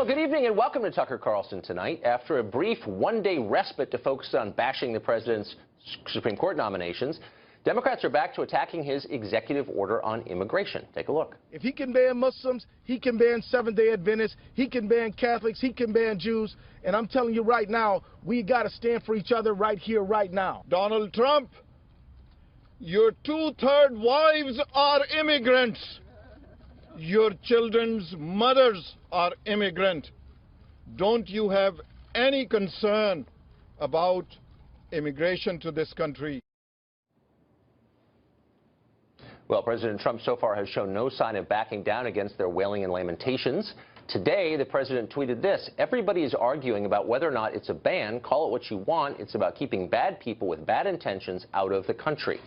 Well, good evening and welcome to Tucker Carlson tonight. After a brief one-day respite to focus on bashing the president's Supreme Court nominations, Democrats are back to attacking his executive order on immigration. Take a look. If he can ban Muslims, he can ban Seventh-day Adventists, he can ban Catholics, he can ban Jews. And I'm telling you right now, we got to stand for each other right here, right now. Donald Trump, your two-thirds wives are immigrants. Your children's mothers are immigrant. Don't you have any concern about immigration to this country? Well, President Trump so far has shown no sign of backing down against their wailing and lamentations. Today, the president tweeted this: "Everybody is arguing about whether or not it's a ban. Call it what you want. It's about keeping bad people with bad intentions out of the country."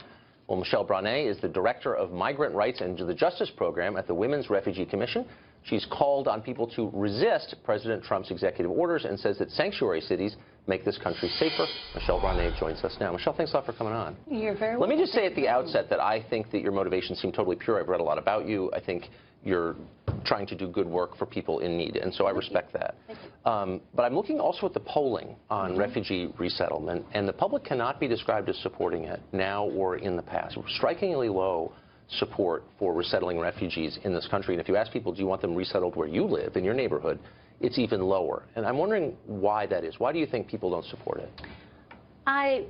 Well, Michelle Brane is the director of Migrant Rights and the Justice Program at the Women's Refugee Commission. She's called on people to resist President Trump's executive orders and says that sanctuary cities make this country safer. Michelle Brane joins us now. Michelle, thanks a lot for coming on. You're very welcome. Let me just say at the outset that I think that your motivations seem totally pure. I've read a lot about you. I think you're trying to do good work for people in need, and so I respect that. But I'm looking also at the polling on refugee resettlement, and the public cannot be described as supporting it now or in the past. Strikingly low support for resettling refugees in this country. And if you ask people, do you want them resettled where you live, in your neighborhood, it's even lower. And I'm wondering why that is. Why do you think people don't support it?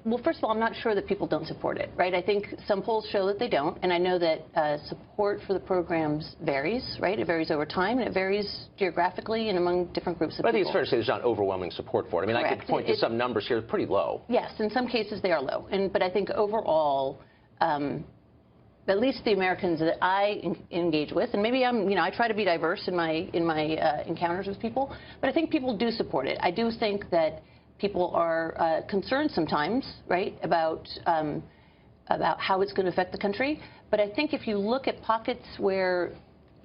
Well, first of all, I'm not sure that people don't support it, right? I think some polls show that they don't, and I know that support for the programs varies, right? It varies over time, and it varies geographically and among different groups of people. But I think it's fair to say there's not overwhelming support for it. I mean, Correct. I could point to some numbers here, pretty low. Yes, in some cases they are low, but I think overall, at least the Americans that I engage with, and maybe I try to be diverse in my encounters with people, but I think people do support it. I do think that people are concerned sometimes, right, about how it's going to affect the country. But I think if you look at pockets where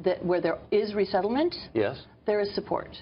there is resettlement, yes, there is support.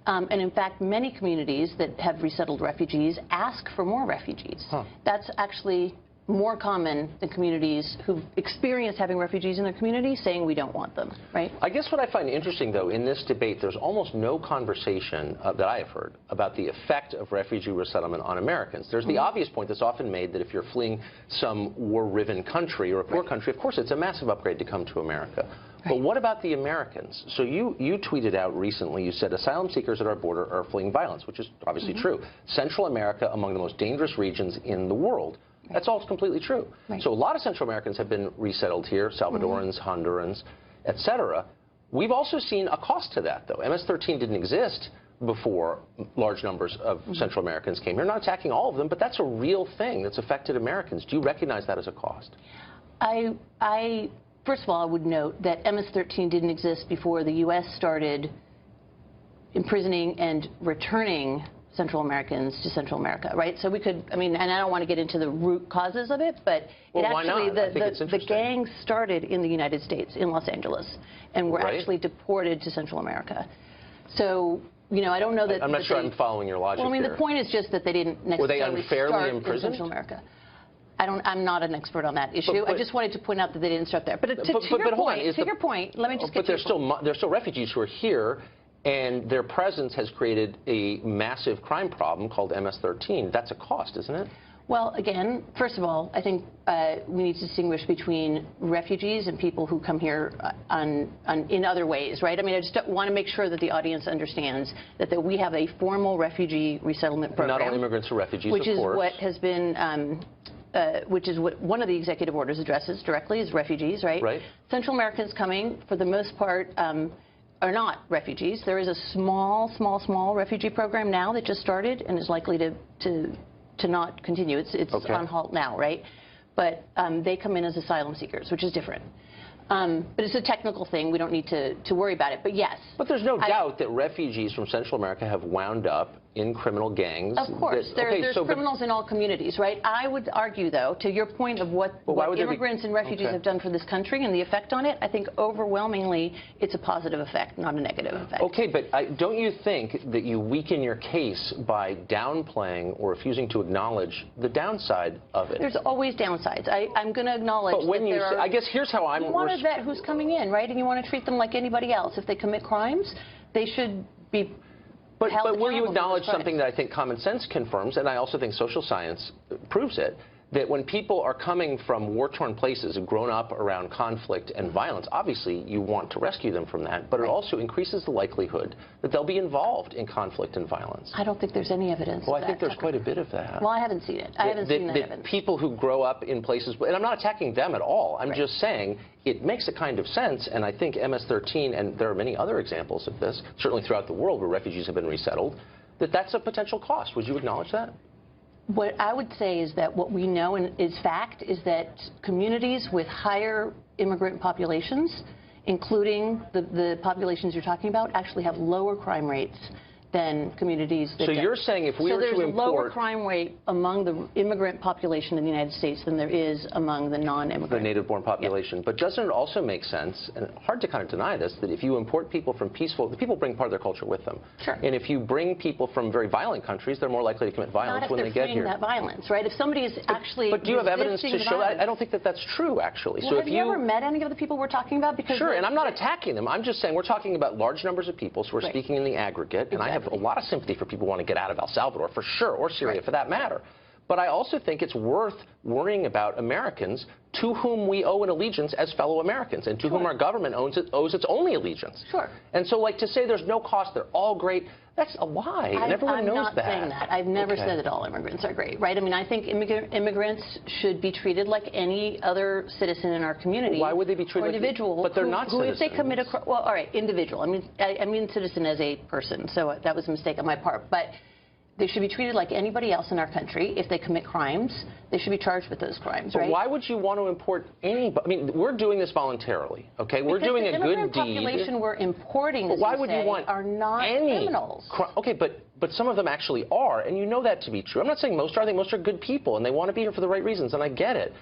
And in fact, many communities that have resettled refugees ask for more refugees. That's actually more common than communities who've experienced having refugees in their community saying we don't want them, right? I guess what I find interesting, though, in this debate, there's almost no conversation that I have heard about the effect of refugee resettlement on Americans. There's the obvious point that's often made that if you're fleeing some war-riven country or a poor country, of course, it's a massive upgrade to come to America. But what about the Americans? So you tweeted out recently, you said asylum seekers at our border are fleeing violence, which is obviously true. Central America, among the most dangerous regions in the world. That's all completely true. So a lot of Central Americans have been resettled here, Salvadorans, Hondurans, et cetera. We've also seen a cost to that, though. MS-13 didn't exist before large numbers of Central Americans came here. Not attacking all of them, but that's a real thing that's affected Americans. Do you recognize that as a cost? First of all, I would note that MS-13 didn't exist before the U.S. started imprisoning and returning Central Americans to Central America, right? So we could, and I don't want to get into the root causes of it, but the gangs started in the United States, in Los Angeles, and were actually deported to Central America. So, I don't know that... I'm not sure I'm following your logic here. The point is just that they didn't necessarily start in Central America. I'm not an expert on that issue. I just wanted to point out that they didn't start there. But to your point, let me just get to your point. But there's still refugees who are here, and their presence has created a massive crime problem called MS-13. That's a cost, isn't it? Well, again, first of all, I think we need to distinguish between refugees and people who come here in other ways, right? I just want to make sure that the audience understands that we have a formal refugee resettlement program. Not all immigrants are refugees, which is what has been... which is what one of the executive orders addresses directly, is refugees, right? Right. Central Americans coming, for the most part, are not refugees. There is a small refugee program now that just started and is likely to not continue. It's on halt now, right? But they come in as asylum seekers, which is different. But it's a technical thing. We don't need to worry about it. But yes. But there's no doubt that refugees from Central America have wound up in criminal gangs. Of course. There's criminals in all communities, right? I would argue, though, to your point of what immigrants and refugees have done for this country and the effect on it, I think overwhelmingly it's a positive effect, not a negative effect. Okay, but don't you think that you weaken your case by downplaying or refusing to acknowledge the downside of it? There's always downsides. I'm going to acknowledge but when that you say, I guess here's how I'm... You want a vet who's coming in, right? And you want to treat them like anybody else. If they commit crimes, they should be But held will you accountable for acknowledge those crimes. something that I think common sense confirms, and I also think social science proves it, that when people are coming from war-torn places and grown up around conflict and violence, obviously you want to rescue them from that, but it also increases the likelihood that they'll be involved in conflict and violence. I don't think there's any evidence Well, of I think that, there's Tucker. quite a bit of that. Well, I haven't seen it. I haven't seen that evidence. People who grow up in places, and I'm not attacking them at all, I'm just saying it makes a kind of sense, and I think MS-13, and there are many other examples of this, certainly throughout the world where refugees have been resettled, that's a potential cost. Would you acknowledge that? What I would say is that what we know and is fact is that communities with higher immigrant populations, including the populations you're talking about, actually have lower crime rates than communities that So don't. you're saying if we were to So there's a lower import crime rate among the immigrant population in the United States than there is among the non-immigrant. the native-born population, but doesn't it also make sense, and hard to kind of deny this, that if you import people from peaceful, the people bring part of their culture with them. Sure. And if you bring people from very violent countries, they're more likely to commit violence Not if when they're they get fleeing here. that violence, right? If somebody is actually But do you have evidence to resisting the show that? violence- I don't think that that's true, actually. Well, so have if you ever met any of the people we're talking about? Because Sure, and I'm not attacking them. I'm just saying we're talking about large numbers of people, so we're Right. speaking in the aggregate, and I have a Exactly. lot of sympathy for people who want to get out of El Salvador, for sure, or Syria, for that matter. But I also think it's worth worrying about Americans to whom we owe an allegiance as fellow Americans, and to whom our government owes its only allegiance. Sure. And so, like, to say there's no cost, they're all great, that's a lie, and everyone I'm knows not that. saying that. I've never Okay. said that all immigrants are great, right? I mean, I think immigrants should be treated like any other citizen in our community. Why would they be treated or like individual? But they're who, not who, if they commit a citizens. well, all right, individual. I mean citizen as a person. So that was a mistake on my part, but. They should be treated like anybody else in our country. If they commit crimes, they should be charged with those crimes, But right? why would you want to import anybody? I mean, we're doing this voluntarily, okay? We're doing a good the immigrant deed. population we're importing, But as why you would say, you want are not any criminals. Okay, but some of them actually are, and you know that to be true. I'm not saying most are. I think most are good people, and they want to be here for the right reasons, and I get it.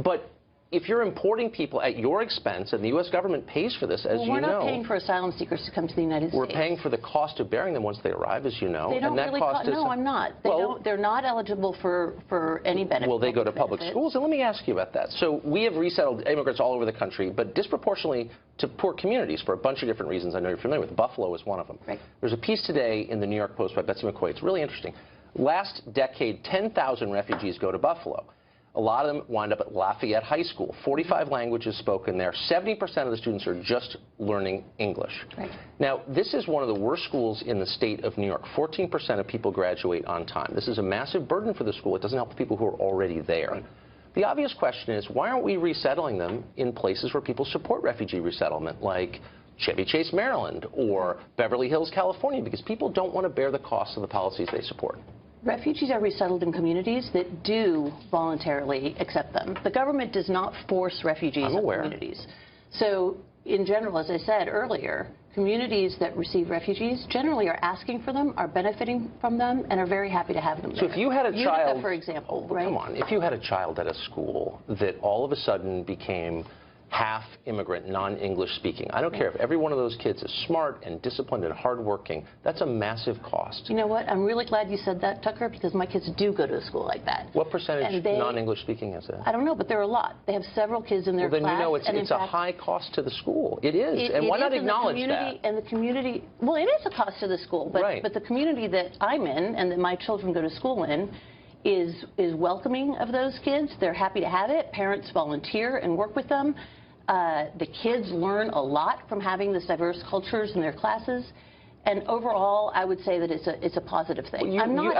But if you're importing people at your expense, and the U.S. government pays for this, as Well, you we're know. not paying for asylum seekers to come to the United States. We're paying for the cost of bearing them once they arrive, as you know. They don't and that really cost is. no, I'm not. They're not eligible for any benefit. Well, they go to public benefit. schools, and let me ask you about that. So we have resettled immigrants all over the country, but disproportionately to poor communities for a bunch of different reasons I know you're familiar with. Buffalo is one of them. Right. There's a piece today in the New York Post by Betsy McCoy. It's really interesting. Last decade, 10,000 refugees go to Buffalo. A lot of them wind up at Lafayette High School. 45 languages spoken there. 70% of the students are just learning English. Right. Now, this is one of the worst schools in the state of New York. 14% of people graduate on time. This is a massive burden for the school. It doesn't help the people who are already there. Right. The obvious question is, why aren't we resettling them in places where people support refugee resettlement, like Chevy Chase, Maryland, or Beverly Hills, California, because people don't want to bear the cost of the policies they support? Refugees are resettled in communities that do voluntarily accept them. The government does not force refugees in communities. So, in general, as I said earlier, communities that receive refugees generally are asking for them, are benefiting from them, and are very happy to have them there. So if you had a Utica, child, for example, oh, right? come on, if you had a child at a school that all of a sudden became half immigrant, non-English speaking, I don't care if every one of those kids is smart and disciplined and hardworking, that's a massive cost. You know what? I'm really glad you said that, Tucker, because my kids do go to a school like that. What percentage And they- non-English speaking is it? I don't know, but there are a lot. They have several kids in their Well, then class. you know it's and in a fact, high cost to the school. It is. And why it not is in the acknowledge community, that? And the community, well, it is a cost to the school, but, Right. but the community that I'm in and that my children go to school in is welcoming of those kids. They're happy to have it. Parents volunteer and work with them. The kids learn a lot from having this diverse cultures in their classes. And overall, I would say that it's a positive thing. I'm not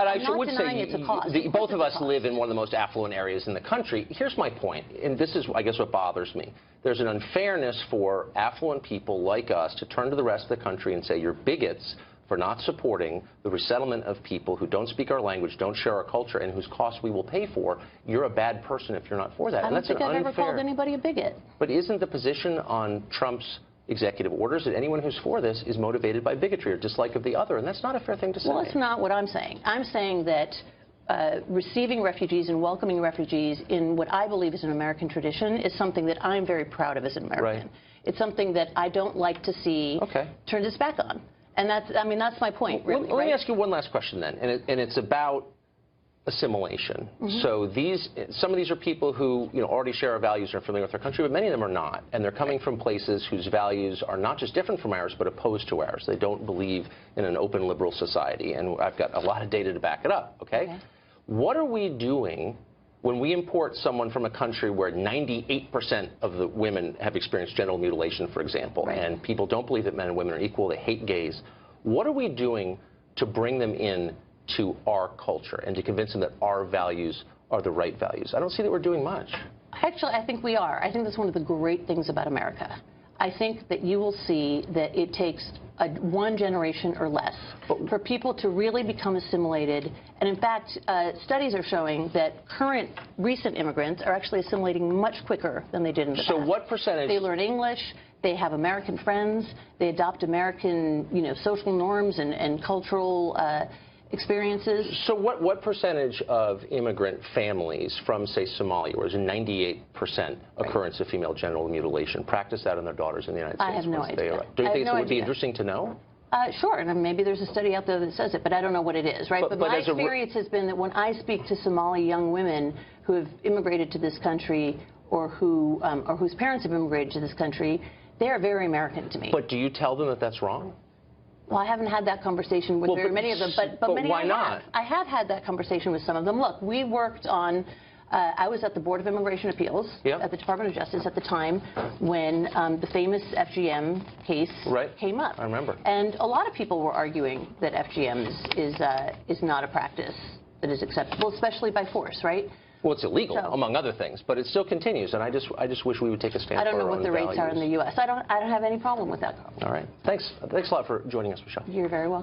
denying it's a cost. Both of us live in one of the most affluent areas in the country. Here's my point, and this is, I guess, what bothers me. There's an unfairness for affluent people like us to turn to the rest of the country and say, you're bigots for not supporting the resettlement of people who don't speak our language, don't share our culture, and whose costs we will pay for. You're a bad person if you're not for that. I And don't that's think an I've ever unfair. called anybody a bigot. But isn't the position on Trump's executive orders that anyone who's for this is motivated by bigotry or dislike of the other? And that's not a fair thing to say. Well, that's not what I'm saying. I'm saying that receiving refugees and welcoming refugees in what I believe is an American tradition is something that I'm very proud of as an American. Right. It's something that I don't like to see turned its back on. And that's my point, really. Let me ask you one last question then, and it's about assimilation. So some of these are people who already share our values and are familiar with our country, but many of them are not. And they're coming from places whose values are not just different from ours, but opposed to ours. They don't believe in an open liberal society. And I've got a lot of data to back it up, okay? What are we doing when we import someone from a country where 98% of the women have experienced genital mutilation, for example, and people don't believe that men and women are equal, they hate gays? What are we doing to bring them in to our culture and to convince them that our values are the right values? I don't see that we're doing much. Actually, I think we are. I think that's one of the great things about America. I think that you will see that it takes one generation or less for people to really become assimilated. And in fact, studies are showing that recent immigrants are actually assimilating much quicker than they did in the past. So what percentage? They learn English. They have American friends. They adopt American, social norms and cultural experiences. So what percentage of immigrant families from, say, Somalia, where there's a 98% occurrence of female genital mutilation, practice that on their daughters in the United States? I have no idea. Do you think it would be interesting to know? Sure, and maybe there's a study out there that says it, but I don't know what it is, right? But my experience has been that when I speak to Somali young women who have immigrated to this country or whose parents have immigrated to this country, they are very American to me. But do you tell them that that's wrong? Well, I haven't had that conversation with very many of them, but many why not? I have had that conversation with some of them. Look, we worked on, I was at the Board of Immigration Appeals at the Department of Justice at the time when the famous FGM case came up. I remember. And a lot of people were arguing that FGM is not a practice that is acceptable, especially by force, right? Well, it's illegal, among other things, but it still continues, and I just wish we would take a stand. I don't for know our what own the rates values. are in the U.S. I don't have any problem with that. All right. Thanks a lot for joining us, Michelle. You're very welcome.